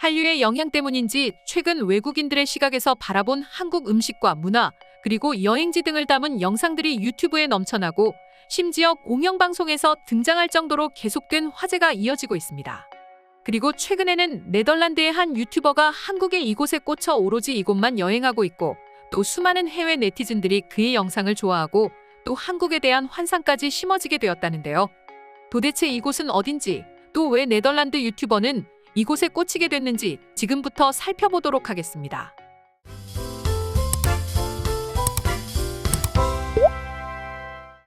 한류의 영향 때문인지 최근 외국인들의 시각에서 바라본 한국 음식과 문화, 그리고 여행지 등을 담은 영상들이 유튜브에 넘쳐나고 심지어 공영방송에서 등장할 정도로 계속된 화제가 이어지고 있습니다. 그리고 최근에는 네덜란드의 한 유튜버가 한국의 이곳에 꽂혀 오로지 이곳만 여행하고 있고 또 수많은 해외 네티즌들이 그의 영상을 좋아하고 또 한국에 대한 환상까지 심어지게 되었다는데요. 도대체 이곳은 어딘지, 또 왜 네덜란드 유튜버는 이곳에 꽂히게 됐는지 지금부터 살펴보도록 하겠습니다.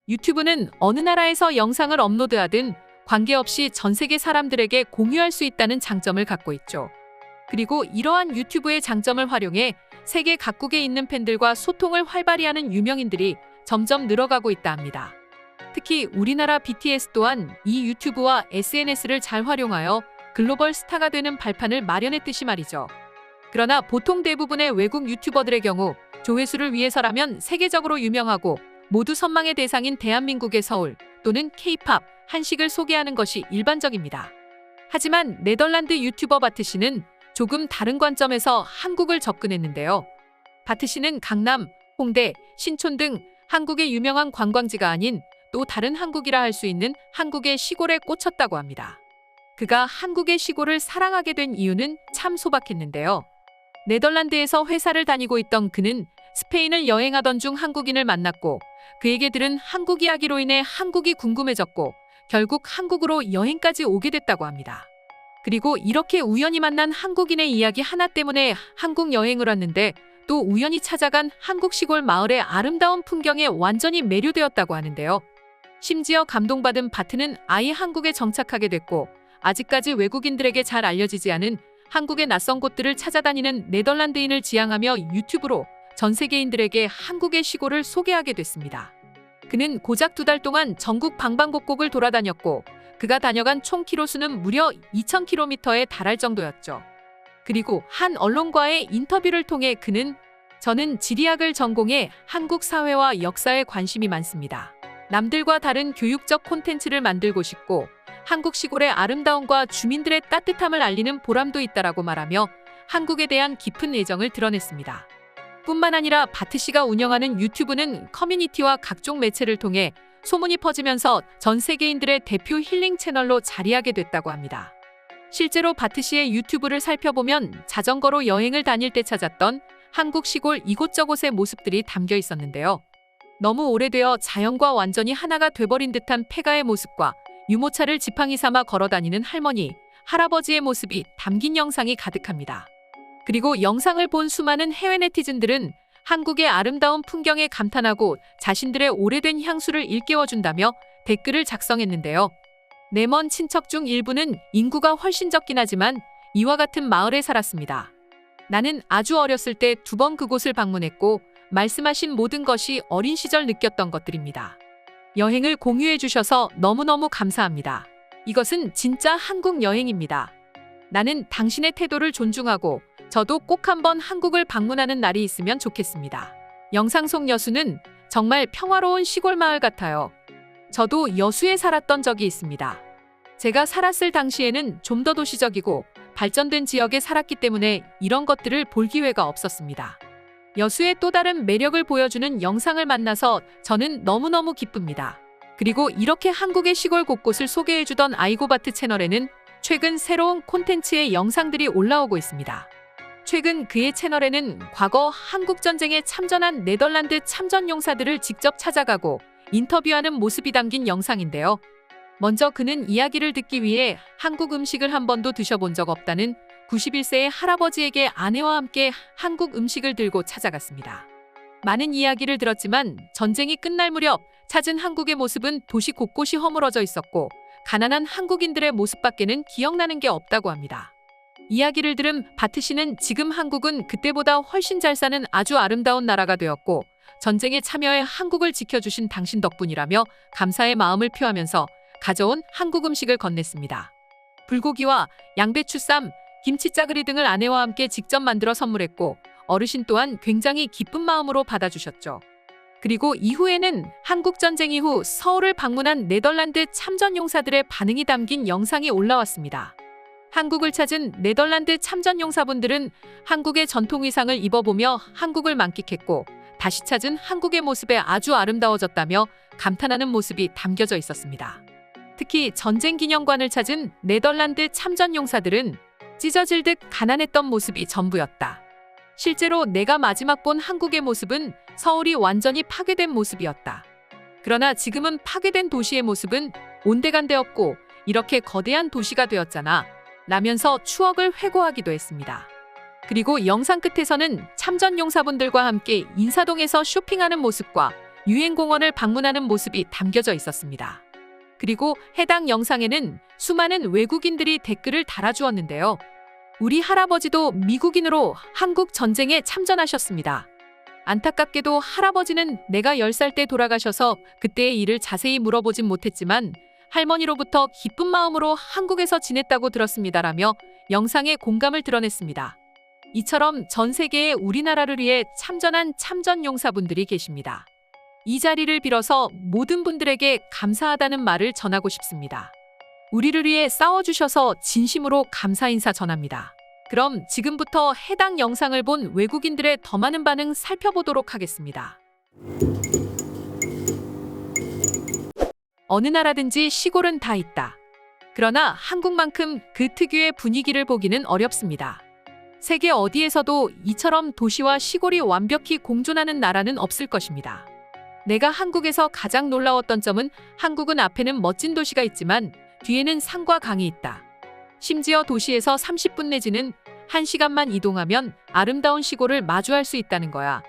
유튜브는 어느 나라에서 영상을 업로드하든 관계없이 전 세계 사람들에게 공유할 수 있다는 장점을 갖고 있죠. 그리고 이러한 유튜브의 장점을 활용해 세계 각국에 있는 팬들과 소통을 활발히 하는 유명인들이 점점 늘어가고 있다 합니다. 특히 우리나라 BTS 또한 이 유튜브와 SNS를 잘 활용하여 글로벌 스타가 되는 발판을 마련했듯이 말이죠. 그러나 보통 대부분의 외국 유튜버들의 경우 조회수를 위해서라면 세계적으로 유명하고 모두 선망의 대상인 대한민국의 서울 또는 K-팝, 한식을 소개하는 것이 일반적입니다. 하지만 네덜란드 유튜버 바트 씨는 조금 다른 관점에서 한국을 접근했는데요. 바트 씨는 강남, 홍대, 신촌 등 한국의 유명한 관광지가 아닌 또 다른 한국이라 할 수 있는 한국의 시골에 꽂혔다고 합니다. 그가 한국의 시골을 사랑하게 된 이유는 참 소박했는데요. 네덜란드에서 회사를 다니고 있던 그는 스페인을 여행하던 중 한국인을 만났고 그에게 들은 한국 이야기로 인해 한국이 궁금해졌고 결국 한국으로 여행까지 오게 됐다고 합니다. 그리고 이렇게 우연히 만난 한국인의 이야기 하나 때문에 한국 여행을 왔는데 또 우연히 찾아간 한국 시골 마을의 아름다운 풍경에 완전히 매료되었다고 하는데요. 심지어 감동받은 바트는 아예 한국에 정착하게 됐고 아직까지 외국인들에게 잘 알려지지 않은 한국의 낯선 곳들을 찾아다니는 네덜란드인을 지향하며 유튜브로 전 세계인들에게 한국의 시골을 소개하게 됐습니다. 그는 고작 2달 동안 전국 방방곡곡을 돌아다녔고 그가 다녀간 총 키로수는 무려 2,000km에 달할 정도였죠. 그리고 한 언론과의 인터뷰를 통해 그는 저는 지리학을 전공해 한국 사회와 역사에 관심이 많습니다. 남들과 다른 교육적 콘텐츠를 만들고 싶고 한국 시골의 아름다움과 주민들의 따뜻함을 알리는 보람도 있다라고 말하며 한국에 대한 깊은 애정을 드러냈습니다. 뿐만 아니라 바트 씨가 운영하는 유튜브는 커뮤니티와 각종 매체를 통해 소문이 퍼지면서 전 세계인들의 대표 힐링 채널로 자리하게 됐다고 합니다. 실제로 바트 씨의 유튜브를 살펴보면 자전거로 여행을 다닐 때 찾았던 한국 시골 이곳저곳의 모습들이 담겨 있었는데요. 너무 오래되어 자연과 완전히 하나가 돼버린 듯한 폐가의 모습과 유모차를 지팡이 삼아 걸어다니는 할머니, 할아버지의 모습이 담긴 영상이 가득합니다. 그리고 영상을 본 수많은 해외 네티즌들은 한국의 아름다운 풍경에 감탄하고 자신들의 오래된 향수를 일깨워준다며 댓글을 작성했는데요. 내 먼 친척 중 일부는 인구가 훨씬 적긴 하지만 이와 같은 마을에 살았습니다. 나는 아주 어렸을 때 2번 그곳을 방문했고 말씀하신 모든 것이 어린 시절 느꼈던 것들입니다. 여행을 공유해 주셔서 너무너무 감사합니다. 이것은 진짜 한국 여행입니다. 나는 당신의 태도를 존중하고 저도 꼭 한번 한국을 방문하는 날이 있으면 좋겠습니다. 영상 속 여수는 정말 평화로운 시골 마을 같아요. 저도 여수에 살았던 적이 있습니다. 제가 살았을 당시에는 좀 더 도시적이고 발전된 지역에 살았기 때문에 이런 것들을 볼 기회가 없었습니다. 여수의 또 다른 매력을 보여주는 영상을 만나서 저는 너무너무 기쁩니다. 그리고 이렇게 한국의 시골 곳곳을 소개해주던 아이고바트 채널에는 최근 새로운 콘텐츠의 영상들이 올라오고 있습니다. 최근 그의 채널에는 과거 한국전쟁에 참전한 네덜란드 참전용사들을 직접 찾아가고 인터뷰하는 모습이 담긴 영상인데요. 먼저 그는 이야기를 듣기 위해 한국 음식을 한 번도 드셔본 적 없다는 91세의 할아버지에게 아내와 함께 한국 음식을 들고 찾아갔습니다. 많은 이야기를 들었지만 전쟁이 끝날 무렵 찾은 한국의 모습은 도시 곳곳이 허물어져 있었고 가난한 한국인들의 모습밖에는 기억나는 게 없다고 합니다. 이야기를 들은 바트 씨는 지금 한국은 그때보다 훨씬 잘 사는 아주 아름다운 나라가 되었고 전쟁에 참여해 한국을 지켜주신 당신 덕분이라며 감사의 마음을 표하면서 가져온 한국 음식을 건넸습니다. 불고기와 양배추쌈, 김치짜그리 등을 아내와 함께 직접 만들어 선물했고 어르신 또한 굉장히 기쁜 마음으로 받아주셨죠. 그리고 이후에는 한국전쟁 이후 서울을 방문한 네덜란드 참전용사들의 반응이 담긴 영상이 올라왔습니다. 한국을 찾은 네덜란드 참전용사분들은 한국의 전통 의상을 입어보며 한국을 만끽했고 다시 찾은 한국의 모습에 아주 아름다워졌다며 감탄하는 모습이 담겨져 있었습니다. 특히 전쟁 기념관을 찾은 네덜란드 참전용사들은 찢어질 듯 가난했던 모습이 전부였다. 실제로 내가 마지막 본 한국의 모습은 서울이 완전히 파괴된 모습이었다. 그러나 지금은 파괴된 도시의 모습은 온데간데없고 이렇게 거대한 도시가 되었잖아 라면서 추억을 회고하기도 했습니다. 그리고 영상 끝에서는 참전용사분들과 함께 인사동에서 쇼핑하는 모습과 유엔공원을 방문하는 모습이 담겨져 있었습니다. 그리고 해당 영상에는 수많은 외국인들이 댓글을 달아주었는데요. 우리 할아버지도 미국인으로 한국 전쟁에 참전하셨습니다. 안타깝게도 할아버지는 내가 10살 때 돌아가셔서 그때의 일을 자세히 물어보진 못했지만 할머니로부터 기쁜 마음으로 한국에서 지냈다고 들었습니다라며 영상에 공감을 드러냈습니다. 이처럼 전 세계에 우리나라를 위해 참전한 참전용사분들이 계십니다. 이 자리를 빌어서 모든 분들에게 감사하다는 말을 전하고 싶습니다. 우리를 위해 싸워주셔서 진심으로 감사 인사 전합니다. 그럼 지금부터 해당 영상을 본 외국인들의 더 많은 반응 살펴보도록 하겠습니다. 어느 나라든지 시골은 다 있다. 그러나 한국만큼 그 특유의 분위기를 보기는 어렵습니다. 세계 어디에서도 이처럼 도시와 시골이 완벽히 공존하는 나라는 없을 것입니다. 내가 한국에서 가장 놀라웠던 점은 한국은 앞에는 멋진 도시가 있지만 뒤에는 산과 강이 있다. 심지어 도시에서 30분 내지는 1시간만 이동하면 아름다운 시골을 마주할 수 있다는 거야.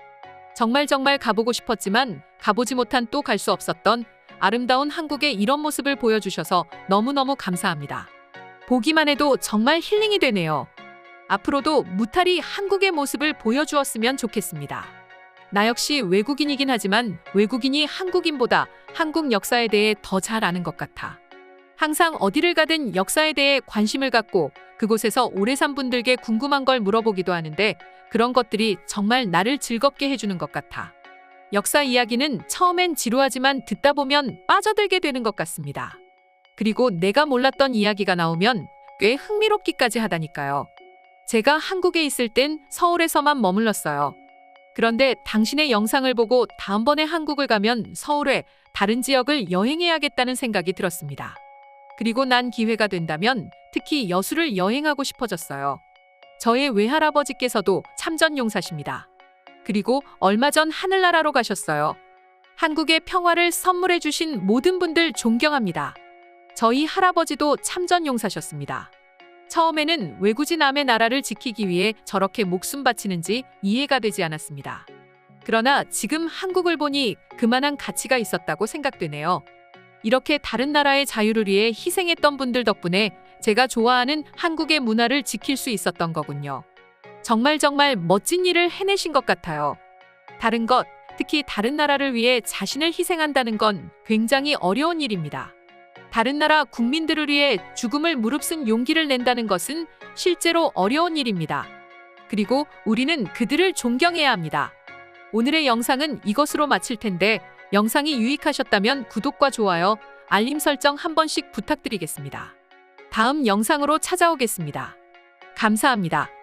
정말 가보고 싶었지만 가보지 못한 또 갈 수 없었던 아름다운 한국의 이런 모습을 보여주셔서 너무너무 감사합니다. 보기만 해도 정말 힐링이 되네요. 앞으로도 무탈이 한국의 모습을 보여주었으면 좋겠습니다. 나 역시 외국인이긴 하지만 외국인이 한국인보다 한국 역사에 대해 더 잘 아는 것 같아. 항상 어디를 가든 역사에 대해 관심을 갖고 그곳에서 오래 산 분들께 궁금한 걸 물어보기도 하는데 그런 것들이 정말 나를 즐겁게 해주는 것 같아. 역사 이야기는 처음엔 지루하지만 듣다 보면 빠져들게 되는 것 같습니다. 그리고 내가 몰랐던 이야기가 나오면 꽤 흥미롭기까지 하다니까요. 제가 한국에 있을 땐 서울에서만 머물렀어요. 그런데 당신의 영상을 보고 다음번에 한국을 가면 서울에 다른 지역을 여행해야겠다는 생각이 들었습니다. 그리고 난 기회가 된다면 특히 여수를 여행하고 싶어졌어요. 저의 외할아버지께서도 참전용사십니다. 그리고 얼마 전 하늘나라로 가셨어요. 한국의 평화를 선물해 주신 모든 분들 존경합니다. 저희 할아버지도 참전용사셨습니다. 처음에는 외구지 남의 나라를 지키기 위해 저렇게 목숨 바치는지 이해가 되지 않았습니다. 그러나 지금 한국을 보니 그만한 가치가 있었다고 생각되네요. 이렇게 다른 나라의 자유를 위해 희생했던 분들 덕분에 제가 좋아하는 한국의 문화를 지킬 수 있었던 거군요. 정말 멋진 일을 해내신 것 같아요. 다른 것, 특히 다른 나라를 위해 자신을 희생한다는 건 굉장히 어려운 일입니다. 다른 나라 국민들을 위해 죽음을 무릅쓴 용기를 낸다는 것은 실제로 어려운 일입니다. 그리고 우리는 그들을 존경해야 합니다. 오늘의 영상은 이것으로 마칠 텐데 영상이 유익하셨다면 구독과 좋아요, 알림 설정 한 번씩 부탁드리겠습니다. 다음 영상으로 찾아오겠습니다. 감사합니다.